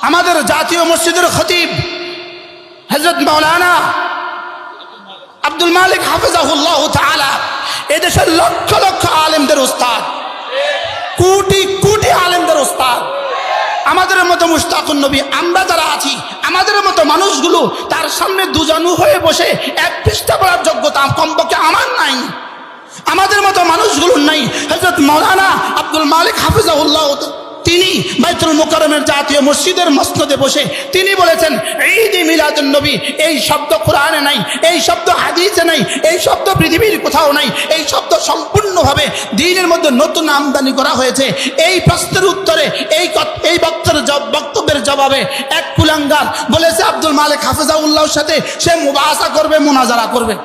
আমাদের জাতীয় মসজিদের খতিব হযরত মাওলানা আব্দুল মালিক হাফিজাহুল্লাহ তাআলা এদেশের লক্ষ লক্ষ আলেমদের উস্তাদ, কোটি কোটি আলেমদের উস্তাদ। আমাদের মতো মুশতাকুন নবী আমরা যারা আছি, আমাদের মতো মানুষগুলো তার সামনে দুজনু হয়ে বসে এক পৃষ্ঠা পড়ার যোগ্যতা কমপক্ষে আমার নাই, আমাদের মতো মানুষগুলোর নাই। হযরত মাওলানা আব্দুল মালিক হাফিজাহুল্লাহ তিনি বাইতুল মুকাররমের জাতীয় মসজিদের মসনদে বসে তিনি বলেছেন, ঈদ মিলাদুন নবী এই শব্দ কোরআনে নাই, এই শব্দ হাদিসে নাই, এই শব্দ পৃথিবীর কোথাও নাই, এই শব্দ সম্পূর্ণভাবে দ্বীনের মধ্যে নতুন আমদানি করা হয়েছে। এই প্রশ্নের উত্তরে এই বক্তব্যের জবাবে এক কুলাঙ্গার বলেছে আব্দুল মালিক হাফিজাহুল্লাহর সাথে সে মুবাহাসা করবে, মুনাজারা করবে,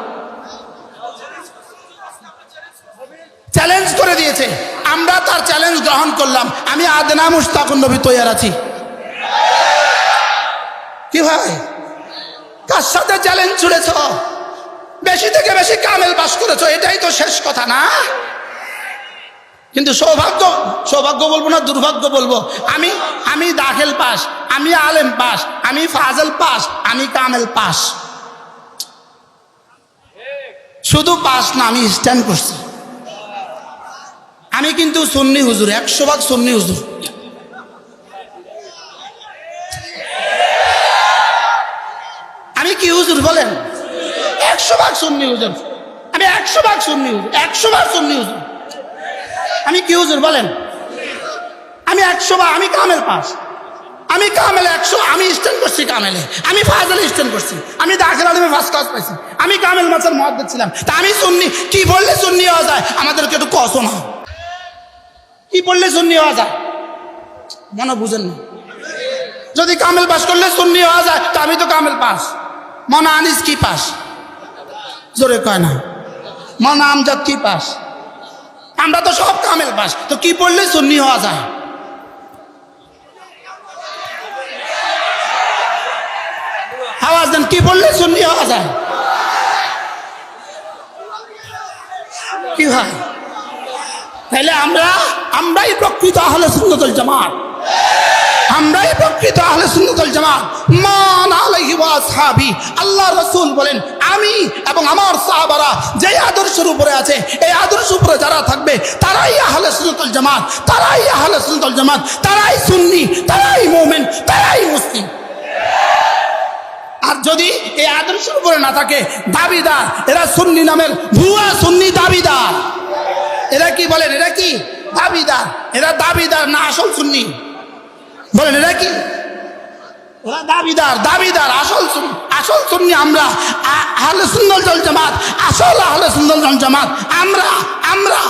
চ্যালেঞ্জ করে দিয়েছে। আমরা তার চ্যালেঞ্জ গ্রহণ করলাম। আমি আদনা মুশতাকুন নবী তৈয়ার আছি। কি ভাই, কার সাথে চ্যালেঞ্জ ছুড়েছ? বেশি থেকে বেশি কামেল পাস করেছ, এটাই তো শেষ কথা না? কিন্তু সৌভাগ্য বলবো না, দুর্ভাগ্য বলবো, আমি দাখিল পাস, আমি আলেম পাস, আমি ফাজল পাস, আমি কামেল পাস। শুধু পাস না, আমি স্ট্যান্ড করছি। আমি কিন্তু সুন্নি হুজুর, 100% সুন্নি হুজুর। আমি কি হুজুর বলেন? 100% সুন্নি হুজুর। আমি 100% সুন্নি হুজুর, 100% সুন্নি হুজুর। আমি কি হুজুর বলেন? আমি 100%, আমি কামেল পাস, আমি কামেল 100, আমি স্ট্যান্ড করছি কামেলে, আমি ফাজলে স্ট্যান্ড করছি, আমি দাখিল আলিমে ফার্স্ট ক্লাস পাইছি, আমি কামেল মাসের মুহাদ্দিস ছিলাম। তা আমি সুন্নি, কি বললে সুন্নি হওয়া যায়? আমাদেরকে একটু কসো না, কি বললে সুন্নি হওয়া যায়? মনে বুঝেন না। যদি কামেল পাস করলে সুন্নি হওয়া যায়, তা আমি তো কামেল পাস। মনা আনিস কি পাস? জোরে কয় না। মনা আমজাদ কি পাস? আমরা তো সব কামেল পাস, তো কি পড়লে সুন্নি হওয়া যায়? আওয়াজ দেন, কি পড়লে সুন্নি হওয়া যায়? কি হয়? তাহলে আমরাই প্রকৃত আহলে সুন্নাত ওয়াল জামাত, আমরাই প্রকৃত আহলে সুন্নাত ওয়াল জামাত। মান আলাইহি ওয়া আসহাবি, আল্লাহ রাসূল বলেন, আমি এবং আমার সাহাবারা যে আদর্শের উপরে আছে, এই আদর্শের উপরে যারা থাকবে তারাই আহলে সুন্নাত ওয়াল জামাত, তারাই আহলে সুন্নাত ওয়াল জামাত, তারাই সুন্নি, তারাই মুমিন, তারাই মুসলিম। আর যদি এই আদর্শের উপরে না থাকে, দাবিদার, এরা সুন্নি নামের ভুয়া সুন্নি দাবিদার। এরা কি বলেন? এরা কি দাবিদার? এরা দাবিদার না আসল সুন্নি? বলেন এরা কি? এরা দাবিদার আসল সুন্নি আমরা, আহলে সুন্নাত ওয়াল জামাত, আসল আহলে সুন্নাত ওয়াল জামাত আমরা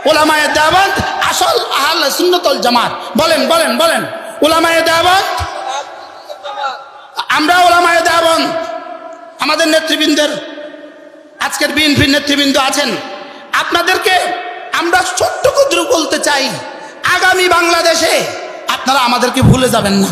উলামায়ে দেওবন্দ, আসল আহলে সুন্নাত ওয়াল জামাত। বলেন উলামায়ে দেওবন্দ, আমরা উলামায়ে দেওবন্দ। আমাদের নেতৃবৃন্দের, আজকের বিএনপির নেতৃবৃন্দ আছেন, আপনাদেরকে আমরা ছোট্ট ক্ষুদ্র বলতে চাই, আগামী বাংলাদেশে আপনারা আমাদেরকে ভুলে যাবেন না।